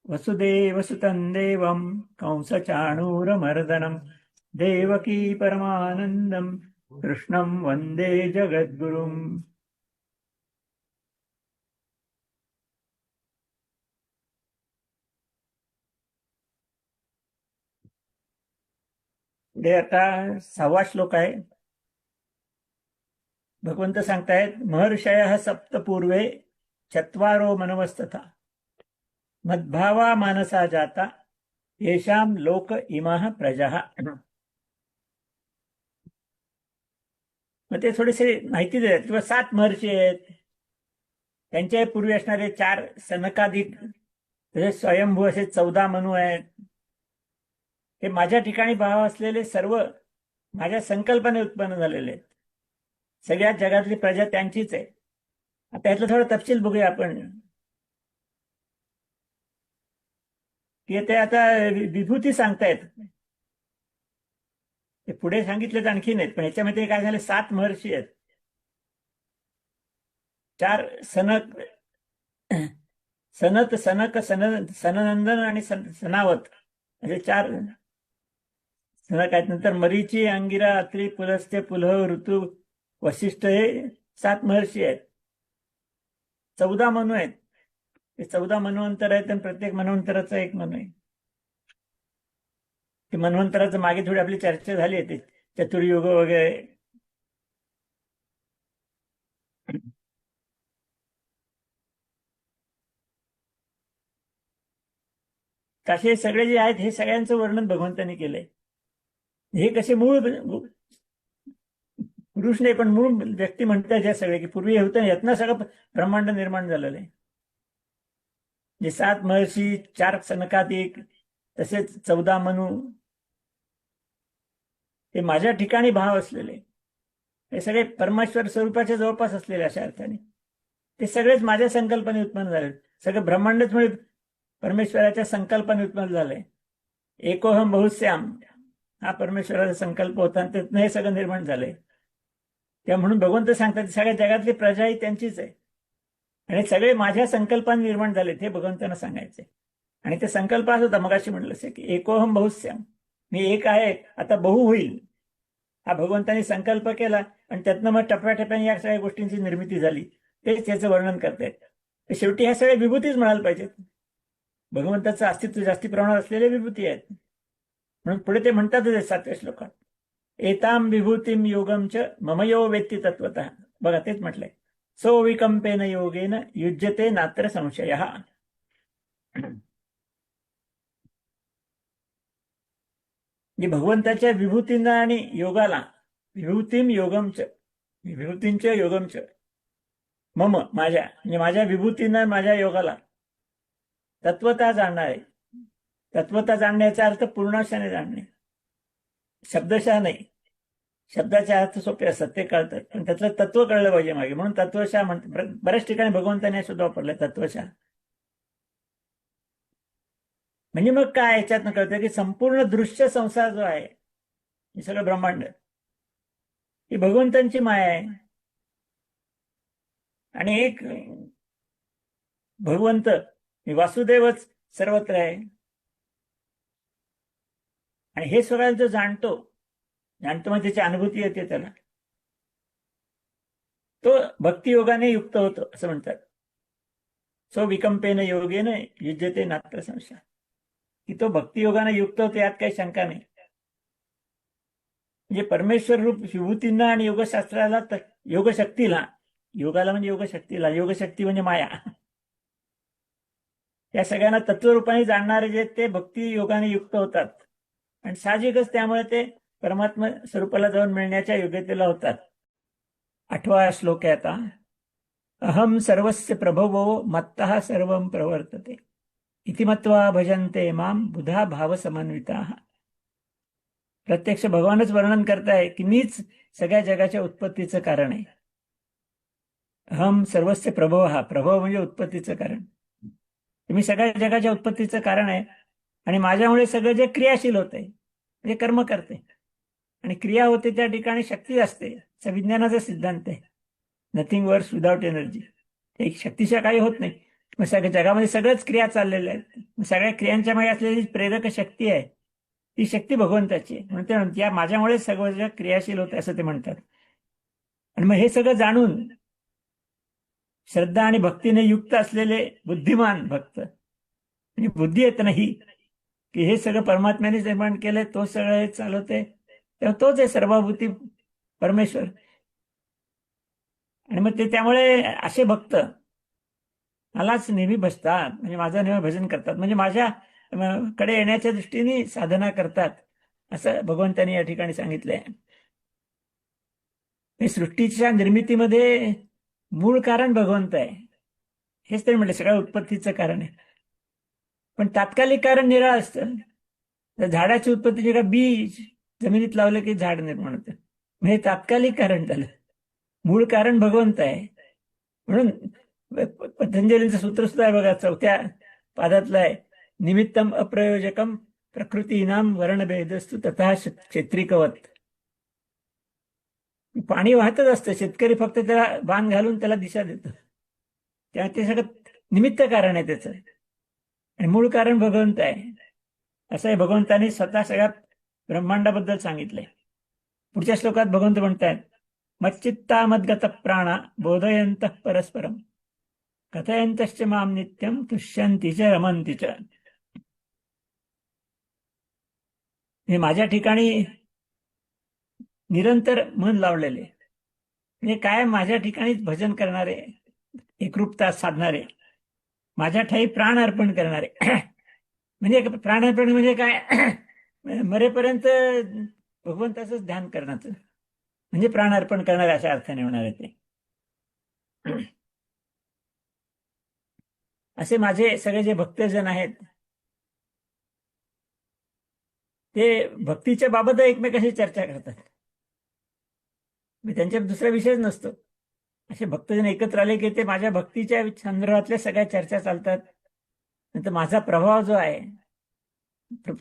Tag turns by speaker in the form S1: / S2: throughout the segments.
S1: वसुदेवसुतं देवं कंसचाणूरमर्दनं देवकी परमानन्दं कृष्णं वन्दे जगद्गुरुम्. पुढे आता 6वा श्लोक आहे. भगवंत सांगतायत, महर्षयः सप्तपूर्वे चत्वारो मनवस्तथा मद्भावा मानसा जाता येषां लोक इमाः प्रजाः. मग ते थोडेसे माहिती देतात किंवा 7 महर्षी आहेत, त्यांच्या पूर्वी असणारे 4 सनकादिक, तसेच स्वयंभू असे 14 मनु आहेत. हे माझ्या ठिकाणी भाव असलेले सर्व माझ्या संकल्पने उत्पन्न झालेले आहेत. सगळ्या जगातली प्रजा त्यांचीच आहे. आता यातलं थोडं तपशील बघूया आपण. की ते आता विभूती सांगतायत. ते पुढे सांगितलेच आणखी नाहीत, पण याच्यामध्ये काय झालं, 7 महर्षी आहेत, 4 सनक सनत सनक सननंदन आणि सनावत असे 4 सनक आहेत. नंतर मरीची, अंगिरा, अत्री, पुलस्त्य, पुलह, ऋतू, वशिष्ठ हे 7 महर्षी आहेत. 14 मनु आहेत. ते 14 मन्वंतर आहेत आणि प्रत्येक मन्वंतराचा एक मनु आहे. ते मन्वंतराचं मागे थोडी आपली चर्चा झाली आहे, ते चतुर्युग वगैरे. तसे सगळे जे आहेत हे सगळ्यांचं वर्णन भगवंतांनी केलंय. हे कसे मूळ पुरुष नाही पण मूळ व्यक्ती म्हणतात या सगळे, की पूर्वी हे होतं, यातनं सगळं ब्रह्मांड निर्माण झालेलं आहे. जे 7 महर्षी, 4 सनकादिक, तसेच 14 मनु, हे माझ्या ठिकाणी भाव असलेले, हे सगळे परमेश्वर स्वरूपाच्या जवळपास असलेले अशा अर्थाने ते सगळेच माझ्या संकल्पने उत्पन्न झाले. सगळं ब्रह्मांडच मुळे परमेश्वराच्या संकल्पने उत्पन्न झालंय. एकोहम बहुश्याम हा परमेश्वराचा संकल्प होता आणि त्यातनं हे सगळं निर्माण झालंय. त्या म्हणून भगवंत सांगतात, सगळ्या जगातली प्रजा ही त्यांचीच आहे आणि सगळे माझ्या संकल्पाने निर्माण झालेत, हे भगवंतांना सांगायचे. आणि ते संकल्प असं होता, मगाशी म्हटलं असे की एकोहम बहुश्याम, मी एक आहे, आता बहु होईल, हा भगवंतांनी संकल्प केला आणि त्यातनं मग टप्प्याटप्प्याने या सगळ्या गोष्टींची निर्मिती झाली. तेच त्याचं वर्णन करतायत. तर शेवटी ह्या सगळ्या विभूतीच म्हणायला पाहिजेत. भगवंताचं अस्तित्व जास्ती प्रमाणात असलेले विभूती आहेत. म्हणून पुढे ते म्हणतात 7व्या श्लोकात, एताम विभूतीम योगम च ममयो वेत्ती तत्वतः. बघा तेच म्हटलंय, सो विकंपेन योगेन युज्यते नात्र संशयः. भगवंताच्या विभूतींना आणि योगाला, विभूतीम योगमच, विभूतींच योगमच, मम माझ्या, म्हणजे माझ्या विभूतींना माझ्या योगाला तत्वता जाणणार आहे. तत्वता जाणण्याचा अर्थ पूर्णाशाने जाणणे, शब्दशः नाही. शब्दाचे अर्थ सोपे असतात, ते कळतात, पण त्यातलं तत्व कळलं पाहिजे मागे, म्हणून तत्वशः म्हणतात. बऱ्याच ठिकाणी भगवंताने सुद्धा वापरलंय तत्वशः. म्हणजे मग काय याच्यातनं कळतं की संपूर्ण दृश्य संसार जो आहे, हे सगळं ब्रह्मांड, ही भगवंतांची माया आहे. आणि एक भगवंत वासुदेवच सर्वत्र आहे. आणि हे सगळं जो जाणतो म्हणजे त्याची अनुभूती येते त्याला, तो भक्तियोगाने युक्त होतो असं म्हणतात. सो विकंपेन योगेन युज्यते नात्र संशय, की तो भक्तियोगाने युक्त होतो, यात काही शंका नाही. म्हणजे परमेश्वर रूप विभूतींना आणि योगशास्त्राला, योगशक्तीला, योगाला म्हणजे योगशक्तीला, योगशक्ती म्हणजे माया, या सगळ्यांना तत्वरूपाने जाणणारे जे ते भक्ती योगाने युक्त होतात. आणि साहजिकच त्यामुळे ते परमात्मा स्वरूपाला जाऊन मिळण्याच्या योग्यतेला होतात. 8वा श्लोक आहे आता, अहम सर्वस्य प्रभवो मत्तः सर्वं प्रवर्तते इति मत्वा भजन्ते माम बुधा भाव समन्विताः. प्रत्यक्ष भगवानच वर्णन करताय की मीच सगळ्या जगाच्या उत्पत्तीचं कारण आहे. अहम सर्वस्य प्रभव, हा प्रभव म्हणजे उत्पत्तीचं कारण. मी सगळ्या जगाच्या उत्पत्तीचं कारण आहे आणि माझ्यामुळे सगळं जे क्रियाशील होत आहे, म्हणजे कर्म करते आणि क्रिया होते, त्या ठिकाणी शक्ती असते. विज्ञानाचा सिद्धांत आहे, नथिंग वर्क्स विदाउट एनर्जी. एक शक्तीशिवाय काही होत नाही. मग सगळ्या जगामध्ये सगळ्याच क्रिया चाललेल्या आहेत. सगळ्या क्रियांच्या मागे असलेली प्रेरक शक्ती आहे ती शक्ती भगवंताची आहे. म्हणून ते म्हणतात या माझ्यामुळे सगळं जग क्रियाशील होते असं ते म्हणतात. आणि मग हे सगळं जाणून श्रद्धा आणि भक्तीने युक्त असलेले बुद्धिमान भक्त म्हणजे बुद्धी येत नाही की हे सगळं परमात्म्याने निर्माण केलंय, तो सगळं हे चालवते, तेव्हा तोच आहे सर्वभूती परमेश्वर. आणि मग ते त्यामुळे असे भक्त मलाच नेहमी भजतात, म्हणजे माझं नेहमी भजन करतात, म्हणजे माझ्या कडे येण्याच्या दृष्टीने साधना करतात असं भगवंतांनी या ठिकाणी सांगितलंय. सृष्टीच्या निर्मितीमध्ये मूळ कारण भगवंत आहे, हेच तरी म्हटलं सगळ्या उत्पत्तीचं कारण आहे. पण तात्कालिक कारण निराळ असतं. तर झाडाची उत्पत्ती जे का बीज जमिनीत लावलं की झाड निर्माण होतं, म्हणजे तात्कालिक कारण झालं. मूळ कारण भगवंत आहे. म्हणून पतंजलीचं सूत्र सुद्धा आहे बघा, 4थ्या पादातलं आहे, निमित्तम अप्रयोजकम प्रकृतीनाम वर्णभेदस्तु तथा क्षेत्रिकवत. पाणी वाहतच असतं, शेतकरी फक्त त्याला बाण घालून त्याला दिशा देतो, त्यामुळे ते सगळं निमित्त कारण आहे त्याचं, आणि मूळ कारण भगवंत आहे. असं आहे भगवंतानी स्वतः सगळ्या ब्रह्मांडाबद्दल सांगितलंय. पुढच्या श्लोकात भगवंत म्हणतायत, मच्चित्ता मद्गत प्राणा बोधयंत परस्परम कथयंतश्च माम नित्यम तुष्यंती च रमंती च. हे माझ्या ठिकाणी निरंतर मन लावलेले, म्हणजे काय माझ्या ठिकाणीच भजन करणारे, एकरूपता साधणारे, माझ्या ठाई प्राण अर्पण करणारे. म्हणजे प्राण अर्पण म्हणजे काय, मरेपर्यंत भगवंताचंच ध्यान करण्याचं म्हणजे प्राण अर्पण करणारे अशा अर्थाने होणार आहे ते. असे माझे सगळे जे भक्तजन आहेत ते भक्तीच्या बाबत एकमेकाशी चर्चा करतात, त्यांच्या दुसरा विषयच नसतो. असे भक्तजन एकत्र आले की ते माझ्या भक्तीच्या संदर्भातल्या सगळ्या चर्चा चालतात. नंतर माझा प्रभाव जो आहे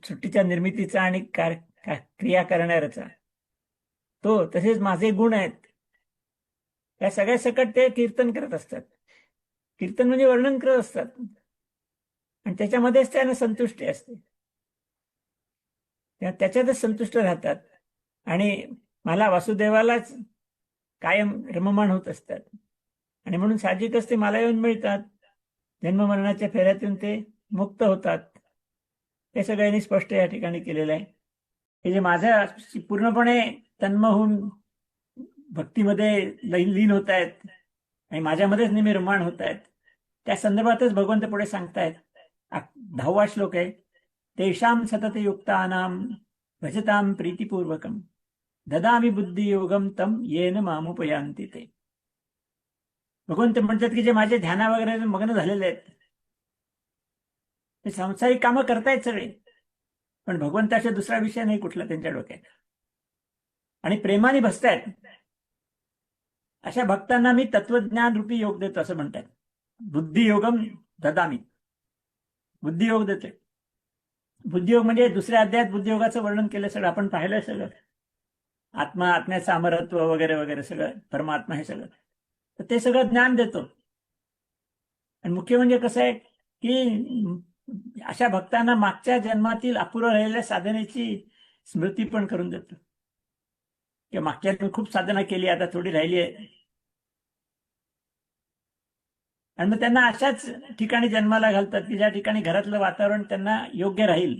S1: सृष्टीच्या निर्मितीचा आणि क्रिया करणाऱ्याचा, तो तसेच माझे गुण आहेत, या सगळ्या सकट ते कीर्तन करत असतात. कीर्तन म्हणजे वर्णन करत असतात, आणि त्याच्यामध्येच त्यांना संतुष्टी असते, त्याच्यातच संतुष्ट राहतात, आणि मला वासुदेवालाच कायम रममाण होत असतात. आणि म्हणून साहजिकच ते मला येऊन मिळतात, जन्ममरणाच्या फेऱ्यातून ते मुक्त होतात. हे सगळ्यांनी स्पष्ट या ठिकाणी केलेलं आहे. हे जे माझ्या पूर्णपणे तन्म होऊन भक्तीमध्ये लीन होत आहेत आणि माझ्यामध्येच नेहमी रममाण होत आहेत, त्या संदर्भातच भगवंत पुढे सांगतायत. 10वा श्लोक आहे, तेषाम सतत युक्तानाम भजताम प्रीतिपूर्वकम ददामी बुद्धियोगम तम येन मामुपयांती ते. भगवंत म्हणतात की जे माझे ध्याना वगैरे मग्न झालेले आहेत, ते सांसारिक कामं करतायत सगळे, पण भगवंताचा दुसरा विषय नाही कुठला त्यांच्या डोक्यात, आणि प्रेमाने बसतायत. अशा भक्तांना मी तत्वज्ञान रूपी योग देतो असं म्हणतात. बुद्धियोगम ददामी, बुद्धियोग देतोय. बुद्धियोग म्हणजे दुसऱ्या अध्यायात बुद्धियोगाचं वर्णन केलं सगळं, आपण पाहिलं सगळं, आत्मा, आत्म्याचं अमरत्व वगैरे वगैरे सगळं, परमात्मा हे सगळं, तर ते सगळं ज्ञान देतो. आणि मुख्य म्हणजे कसं आहे की अशा भक्तांना मागच्या जन्मातील अपुरं राहिलेल्या साधनेची स्मृती पण करून देतो, किंवा मागच्या जन्मी खूप साधना केली, आता थोडी राहिली आहे, आणि मग त्यांना अशाच ठिकाणी जन्माला घालतात की ज्या ठिकाणी घरातलं वातावरण त्यांना योग्य राहील.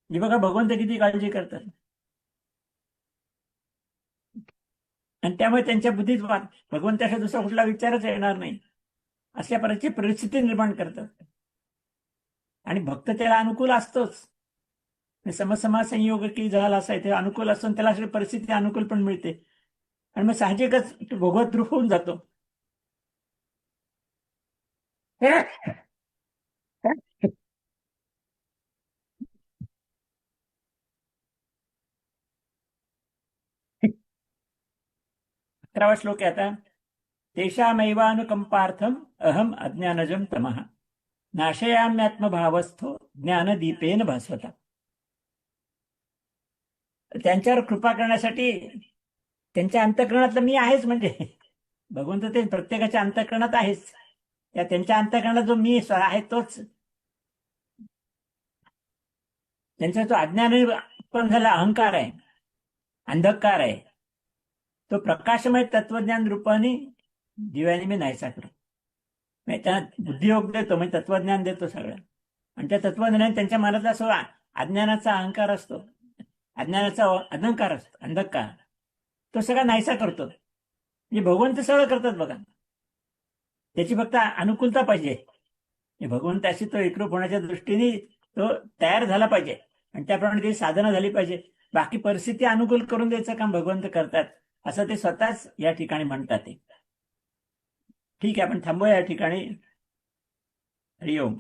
S1: हे बघा भगवंत किती काळजी करतात, आणि त्यामुळे त्यांच्या बुद्धीत भगवंताचा दुसरा कुठला विचारच येणार नाही अशा प्रकारची परिस्थिती निर्माण करतात. आणि भक्त त्याला अनुकूल असतोच, समसमाज संयोग की झाला असा ते अनुकूल असतो, त्याला अशी परिस्थिती अनुकूल पण मिळते, आणि मग साहजिकच भगवत रूप होऊन जातो. अकरावा श्लोक आहे आता, तेषामैवानुकंपार्थम अहम अज्ञानजम तमः नाशयाम्यात्मभावस्थो ज्ञानदीपेन भास्वता. त्यांच्यावर कृपा करण्यासाठी त्यांच्या अंतःकरणातलं मी आहेच, म्हणजे भगवंत ते प्रत्येकाच्या अंतःकरणात आहेच, त्या त्यांच्या अंतःकरणात जो मी आहे तोच त्यांचा जो अज्ञानाने उत्पन्न झाला अहंकार आहे, अंधकार आहे, तो प्रकाशमय तत्वज्ञान रूपाने दिव्याने मी नाहीसा करतो. म्हणजे त्यांना बुद्धियोग देतो, म्हणजे तत्वज्ञान देतो सगळं. आणि त्या तत्वज्ञानाने त्यांच्या मनातला असं अज्ञानाचा अहंकार असतो, अज्ञानाचा अहंकार असतो, अंधकार, तो सगळा नाहीसा करतो. म्हणजे भगवंत सगळं करतात बघा, त्याची फक्त अनुकूलता पाहिजे. भगवंताशी तो एकरूप होण्याच्या दृष्टीने तो तयार झाला पाहिजे आणि त्याप्रमाणे ती साधना झाली पाहिजे. बाकी परिस्थिती अनुकूल करून द्यायचं काम भगवंत करतात, असं ते स्वतःच या ठिकाणी म्हणतात. ते ठीक आहे, आपण थांबूया या ठिकाणी. हरिओम.